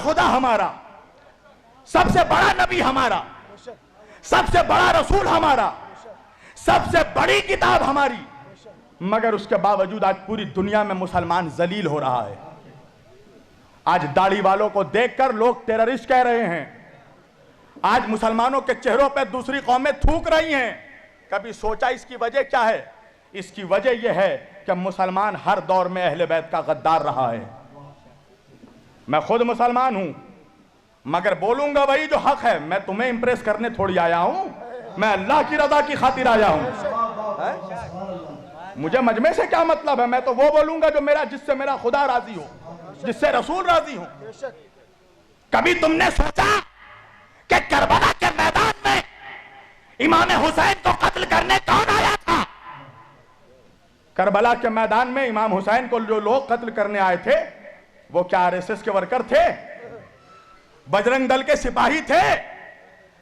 خدا ہمارا، سب سے بڑا نبی ہمارا، سب سے بڑا رسول ہمارا، سب سے بڑی کتاب ہماری، مگر اس کے باوجود آج پوری دنیا میں مسلمان ذلیل ہو رہا ہے۔ آج داڑھی والوں کو دیکھ کر لوگ ٹیررسٹ کہہ رہے ہیں، آج مسلمانوں کے چہروں پہ دوسری قومیں تھوک رہی ہیں۔ کبھی سوچا اس کی وجہ کیا ہے؟ اس کی وجہ یہ ہے کہ مسلمان ہر دور میں اہل بیت کا غدار رہا ہے۔ میں خود مسلمان ہوں، مگر بولوں گا وہی جو حق ہے۔ میں تمہیں امپریس کرنے تھوڑی آیا ہوں، میں اللہ کی رضا کی خاطر آیا ہوں۔ مجھے مجمع سے کیا مطلب ہے؟ میں تو وہ بولوں گا جو جس سے میرا خدا راضی ہو، جس سے رسول راضی ہو۔ کبھی تم نے سوچا کہ کربلا کے میدان میں امام حسین کو قتل کرنے کون آیا تھا؟ کربلا کے میدان میں امام حسین کو جو لوگ قتل کرنے آئے تھے وہ کیا آر ایس ایس کے ورکر تھے؟ بجرنگ دل کے سپاہی تھے؟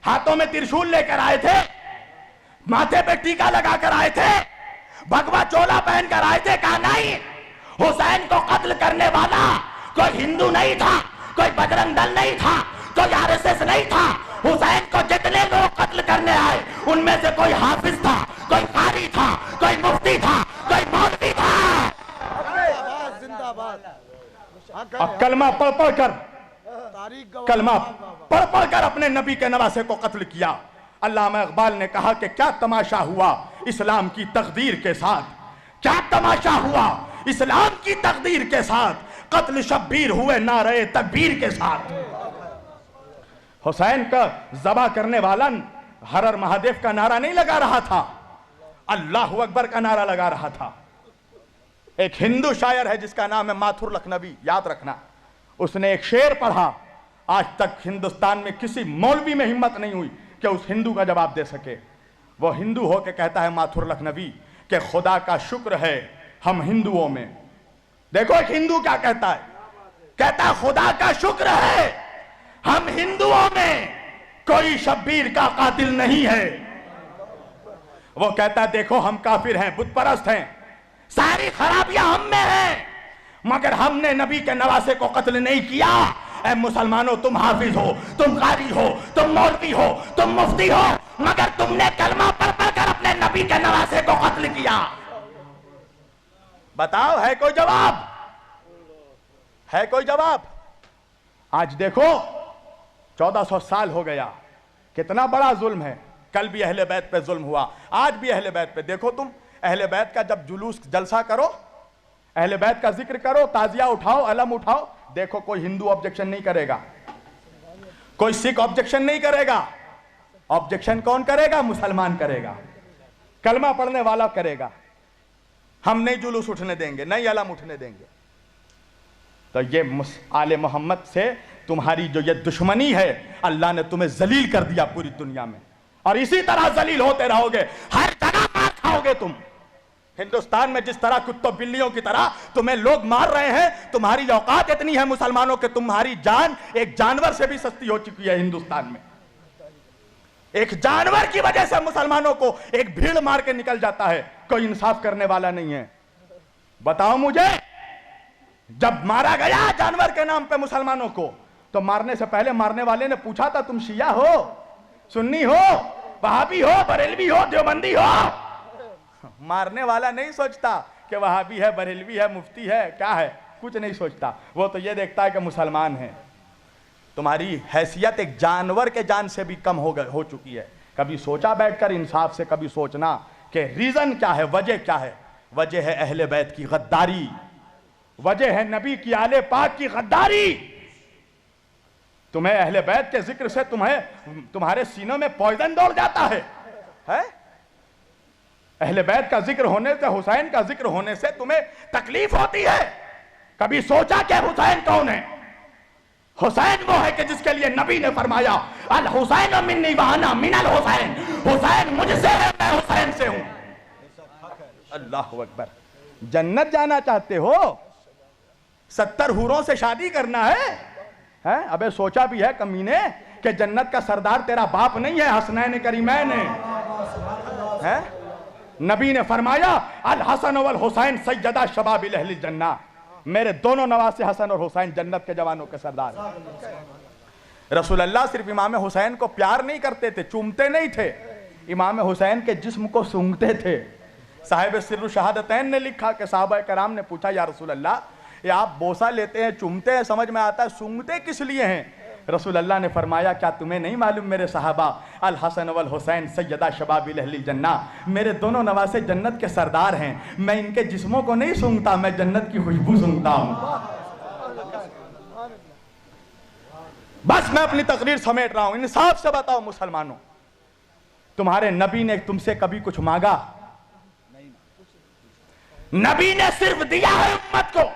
ہاتھوں میں ترشول لے کر آئے تھے؟ ماتھے پہ ٹیکا لگا کر آئے تھے؟ بھگوا چولا پہن کر آئے تھے؟ کہا نہیں، حسین کو قتل کرنے والا کوئی ہندو نہیں تھا، کوئی بجرنگ دل نہیں تھا، کوئی آر ایس ایس نہیں تھا۔ حسین کو جتنے لوگ قتل کرنے آئے ان میں سے کوئی حافظ تھا، کوئی قاری تھا، کوئی مفتی تھا، کوئی مولوی تھا۔ اب کلمہ پڑھ پڑھ کر اپنے نبی کے نواسے کو قتل کیا۔ علامہ اقبال نے کہا کہ کیا تماشا ہوا اسلام کی تقدیر کے ساتھ، کیا تماشا ہوا اسلام کی تقدیر کے ساتھ، قتل شبیر ہوئے نعرے تکبیر کے ساتھ۔ حسین کا ذبح کرنے والا ہر ہر مہادیو کا نعرہ نہیں لگا رہا تھا، اللہ اکبر کا نعرہ لگا رہا تھا۔ ایک ہندو شاعر ہے جس کا نام ہے ماتھر لکھنوی، یاد رکھنا، اس نے ایک شعر پڑھا، آج تک ہندوستان میں کسی مولوی میں ہمت نہیں ہوئی کہ اس ہندو کا جواب دے سکے۔ وہ ہندو ہو کے کہتا ہے ماتھر لکھنوی کہ خدا کا شکر ہے ہم ہندوؤں میں، دیکھو ایک ہندو کیا کہتا ہے، کہتا ہے خدا کا شکر ہے ہم ہندوؤں میں کوئی شبیر کا قاتل نہیں ہے۔ وہ کہتا ہے دیکھو ہم کافر ہیں، بت پرست ہیں، ساری خرابیاں ہم میں ہیں، مگر ہم نے نبی کے نواسے کو قتل نہیں کیا۔ اے مسلمانوں، تم حافظ ہو، تم قاری ہو، تم مولوی ہو، تم مفتی ہو، مگر تم نے کلمہ پڑھ پڑھ کر اپنے نبی کے نواسے کو قتل کیا۔ بتاؤ ہے کوئی جواب؟ ہے کوئی جواب؟ آج دیکھو 1400 سال ہو گیا، کتنا بڑا ظلم ہے۔ کل بھی اہل بیت پہ ظلم ہوا، آج بھی اہل بیت پہ۔ دیکھو تم اہل بیت کا جب جلوس جلسہ کرو، اہل بیت کا ذکر کرو، تعزیہ اٹھاؤ، علم اٹھاؤ، دیکھو کوئی ہندو آبجیکشن نہیں کرے گا، کوئی سکھ آبجیکشن نہیں کرے گا۔ آبجیکشن کون کرے گا؟ مسلمان کرے گا، کلمہ پڑھنے والا کرے گا۔ ہم نہیں جلوس اٹھنے دیں گے، نہیں علم اٹھنے دیں گے۔ تو یہ آل محمد سے تمہاری جو یہ دشمنی ہے، اللہ نے تمہیں ذلیل کر دیا پوری دنیا میں، اور اسی طرح ذلیل ہوتے رہو گے، ہر جگہ مار کھاؤ گے تم۔ ہندوستان میں جس طرح کتوں بلیوں کی طرح تمہیں لوگ مار رہے ہیں، تمہاری اوقات اتنی ہے مسلمانوں کہ تمہاری جان ایک جانور سے بھی سستی ہو چکی ہے ہندوستان میں۔ ایک جانور کی وجہ سے مسلمانوں کو ایک بھیڑ مار کے نکل جاتا ہے، کوئی انصاف کرنے والا نہیں ہے۔ بتاؤ مجھے، جب مارا گیا جانور کے نام پہ مسلمانوں کو، تو مارنے سے پہلے مارنے والے نے پوچھا تھا تم شیعہ ہو، سنی ہو، وہابی ہو، بریلوی ہو، دیوبندی ہو؟ مارنے والا نہیں سوچتا کہ وہابی ہے، بریلوی ہے، مفتی ہے، کیا ہے، کچھ نہیں سوچتا۔ وہ تو یہ دیکھتا ہے کہ مسلمان ہے۔ تمہاری حیثیت ایک جانور کے جان سے بھی کم ہو چکی ہے۔ کبھی سوچا بیٹھ کر انصاف سے، کبھی سوچنا کہ ریزن کیا ہے، وجہ کیا ہے؟ وجہ ہے اہل بیت کی غداری، وجہ ہے نبی کی آل پاک کی غداری۔ تمہیں اہل بیت کے ذکر سے تمہارے سینوں میں پوائزن دوڑ جاتا ہے۔ اہل بیت کا ذکر ہونے سے، حسین کا ذکر ہونے سے تمہیں تکلیف ہوتی ہے۔ کبھی سوچا کہ حسین کون ہے؟ حسین وہ ہے کہ جس کے لیے نبی نے فرمایا الحسین منی وانا من الحسین، حسین مجھ سے ہے، میں حسین سے ہوں۔ اللہ اکبر۔ جنت جانا چاہتے ہو؟ 70 حوروں سے شادی کرنا ہے؟ ابے سوچا بھی ہے کمینے کہ جنت کا سردار تیرا باپ نہیں ہے، حسنین کریمین ہے۔ نبی نے فرمایا الحسن والحسین سیدہ شباب اہل الجنہ، میرے دونوں نواسے حسن اور حسین جنت کے جوانوں کے سردار ہیں۔ رسول اللہ صرف امام حسین کو پیار نہیں کرتے تھے، چومتے نہیں تھے، امام حسین کے جسم کو سونگھتے تھے۔ صاحب سر شہادتین نے لکھا کہ صحابہ کرام نے پوچھا یا رسول اللہ، یہ آپ بوسہ لیتے ہیں، چومتے ہیں، سمجھ میں آتا ہے، سونگھتے کس لیے ہیں؟ رسول اللہ نے فرمایا کیا تمہیں نہیں معلوم میرے صحابہ، الحسن والحسین سیدہ شباب اہل الجنہ، میرے دونوں نواسے جنت کے سردار ہیں، میں ان کے جسموں کو نہیں سونگھتا، میں جنت کی خوشبو سونگھتا ہوں۔ بس میں اپنی تقریر سمیٹ رہا ہوں، انصاف سے بتاؤ مسلمانوں، تمہارے نبی نے تم سے کبھی کچھ مانگا؟ نبی نے صرف دیا ہے امت کو،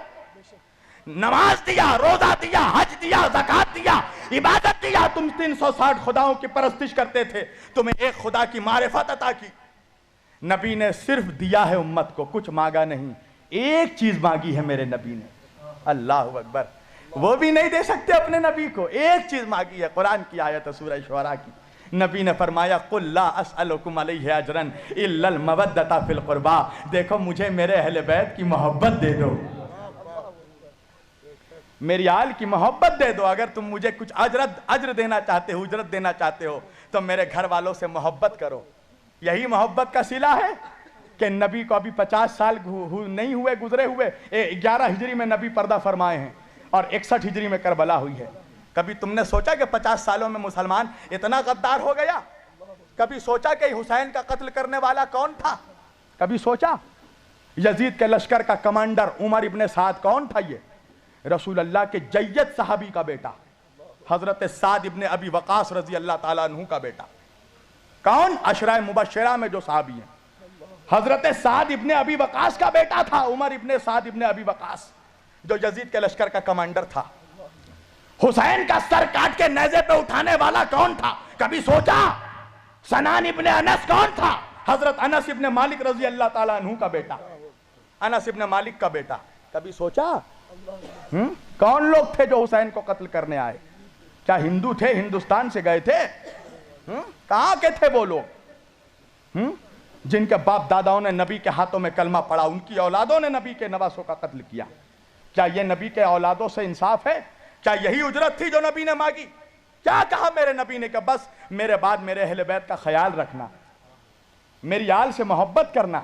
نماز دیا، روزہ دیا، حج دیا، زکوٰۃ دیا، عبادت دیا۔ تم 360 خداؤں کی پرستش کرتے تھے، تمہیں ایک خدا کی معرفت عطا کی۔ نبی نے صرف دیا ہے امت کو، کچھ مانگا نہیں۔ ایک چیز مانگی ہے میرے نبی نے، اللہ اکبر، وہ بھی نہیں دے سکتے اپنے نبی کو، ایک چیز مانگی ہے، قرآن کی آیت ہے سورہ شعراء کی۔ نبی نے فرمایا قُلْ لَا أَسْأَلُكُمْ عَلَيْهِ أَجْرًا إِلَّا الْمَوَدَّةَ فِي الْقُرْبَى، دیکھو مجھے میرے اہل بیت کی محبت دے دو، میری آل کی محبت دے دو۔ اگر تم مجھے کچھ اجر دینا چاہتے ہو، اجرت دینا چاہتے ہو، تو میرے گھر والوں سے محبت کرو۔ یہی محبت کا صلہ ہے کہ نبی کو ابھی 50 سال نہیں ہوئے گزرے ہوئے، 11 ہجری میں نبی پردہ فرمائے ہیں اور 61 ہجری میں کربلا ہوئی ہے۔ کبھی تم نے سوچا کہ 50 سالوں میں مسلمان اتنا غدار ہو گیا؟ کبھی سوچا کہ حسین کا قتل کرنے والا کون تھا؟ کبھی سوچا؟ یزید کے لشکر کا کمانڈر عمر ابن سعد کون تھا؟ یہ رسول اللہ کے جید صحابی کا بیٹا، حضرت سعد ابن ابی وقاص رضی اللہ تعالیٰ عنہ کا بیٹا۔ کون؟ عشرہ مبشرہ میں جو صحابی ہیں، حضرت سعد ابن ابی وقاص کا بیٹا تھا عمر ابن سعد ابن ابی وقاص، جو یزید کے لشکر کا کمانڈر تھا۔ حسین کا سر کاٹ کے نیزے پہ اٹھانے والا کون تھا؟ کبھی سوچا؟ سنان ابن انس کون تھا؟ حضرت انس ابن مالک رضی اللہ تعالیٰ عنہ کا بیٹا، انس ابن مالک کا بیٹا۔ کبھی سوچا؟ کون لوگ تھے جو حسین کو قتل کرنے آئے؟ کیا ہندو تھے؟ ہندوستان سے گئے تھے؟ کہاں کے تھے وہ لوگ جن کے باپ داداؤں نے نبی کے ہاتھوں میں کلمہ پڑھا، ان کی اولادوں نے نبی کے نواسوں کا قتل کیا؟ کیا یہ نبی کے اولادوں سے انصاف ہے؟ کیا یہی اجرت تھی جو نبی نے مانگی؟ کیا کہا میرے نبی نے کہ بس میرے بعد میرے اہل بیت کا خیال رکھنا، میری آل سے محبت کرنا؟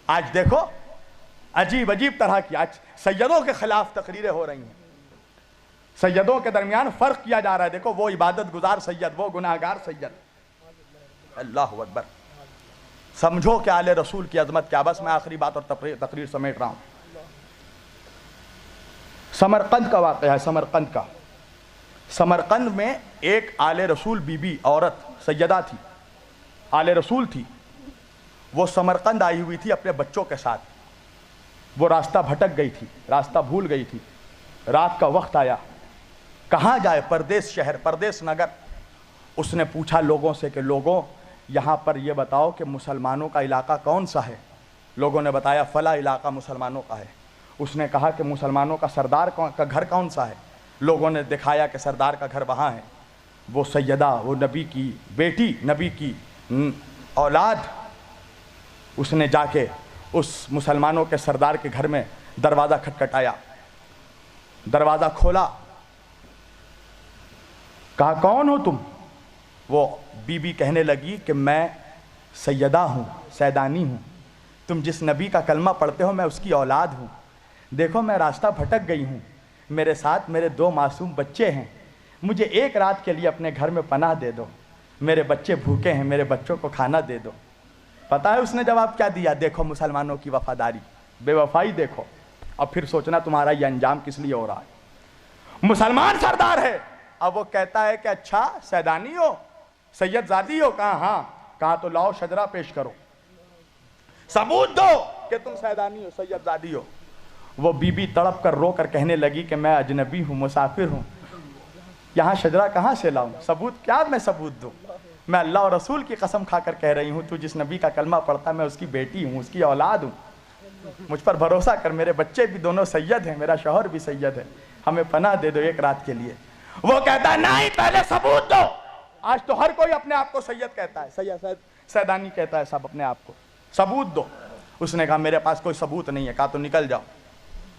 آج دیکھو عجیب عجیب طرح کی آج سیدوں کے خلاف تقریریں ہو رہی ہیں، سیدوں کے درمیان فرق کیا جا رہا ہے۔ دیکھو وہ عبادت گزار سید، وہ گناہگار سید۔ اللہ اکبر، سمجھو کہ آل رسول کی عظمت کیا۔ بس میں آخری بات اور تقریر سمیٹ رہا ہوں۔ سمرقند کا واقعہ ہے، سمرقند کا۔ سمرقند میں ایک آل رسول بی بی عورت سیدہ تھی، آل رسول تھی۔ وہ سمرقند آئی ہوئی تھی اپنے بچوں کے ساتھ۔ وہ راستہ بھٹک گئی تھی، راستہ بھول گئی تھی۔ رات کا وقت آیا، کہاں جائے؟ پردیس شہر، پردیس نگر۔ اس نے پوچھا لوگوں سے کہ لوگوں یہاں پر یہ بتاؤ کہ مسلمانوں کا علاقہ کون سا ہے؟ لوگوں نے بتایا فلاں علاقہ مسلمانوں کا ہے۔ اس نے کہا کہ مسلمانوں کا سردار کا گھر کون سا ہے؟ لوگوں نے دکھایا کہ سردار کا گھر وہاں ہے۔ وہ سیدہ، وہ نبی کی بیٹی، نبی کی اولاد، اس نے جا کے اس مسلمانوں کے سردار کے گھر میں دروازہ کھٹکھٹایا، دروازہ کھولا، کہا کون ہو تم؟ وہ بی بی کہنے لگی کہ میں سیدہ ہوں، سیدانی ہوں، تم جس نبی کا کلمہ پڑھتے ہو میں اس کی اولاد ہوں۔ دیکھو میں راستہ بھٹک گئی ہوں، میرے ساتھ میرے 2 معصوم بچے ہیں، مجھے ایک رات کے لیے اپنے گھر میں پناہ دے دو، میرے بچے بھوکے ہیں، میرے بچوں کو کھانا دے دو۔ پتہ ہے اس نے جواب کیا دیا؟ دیکھو مسلمانوں کی وفاداری، بے وفائی دیکھو، اب پھر سوچنا تمہارا یہ انجام کس لیے ہو رہا ہے۔ مسلمان سردار ہے، اب وہ کہتا ہے کہ اچھا سیدانی ہو، سید زادی ہو؟ کہا ہاں۔ کہا تو لاؤ شجرہ پیش کرو، ثبوت دو کہ تم سیدانی ہو، سید زادی ہو۔ وہ بی بی تڑپ کر رو کر کہنے لگی کہ میں اجنبی ہوں، مسافر ہوں، یہاں شجرہ کہاں سے لاؤں؟ ثبوت کیا میں ثبوت دوں؟ میں اللہ اور رسول کی قسم کھا کر کہہ رہی ہوں، تو جس نبی کا کلمہ پڑھتا میں اس کی بیٹی ہوں، اس کی اولاد ہوں، مجھ پر بھروسہ کر، میرے بچے بھی دونوں سید ہیں، میرا شوہر بھی سید ہے، ہمیں پناہ دے دو ایک رات کے لیے۔ وہ کہتا ہے نہیں، پہلے ثبوت دو۔ آج تو ہر کوئی اپنے آپ کو سید کہتا ہے، سیدانی کہتا ہے سب اپنے آپ کو، ثبوت دو۔ اس نے کہا میرے پاس کوئی ثبوت نہیں ہے۔ کہا تو نکل جاؤ۔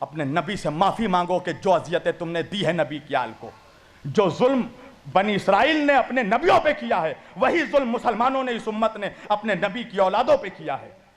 اپنے نبی سے معافی مانگو کہ جو اذیتیں تم نے دی ہے نبی کی آل کو، جو ظلم بنی اسرائیل نے اپنے نبیوں پہ کیا ہے، وہی ظلم مسلمانوں نے، اس امت نے اپنے نبی کی اولادوں پہ کیا ہے۔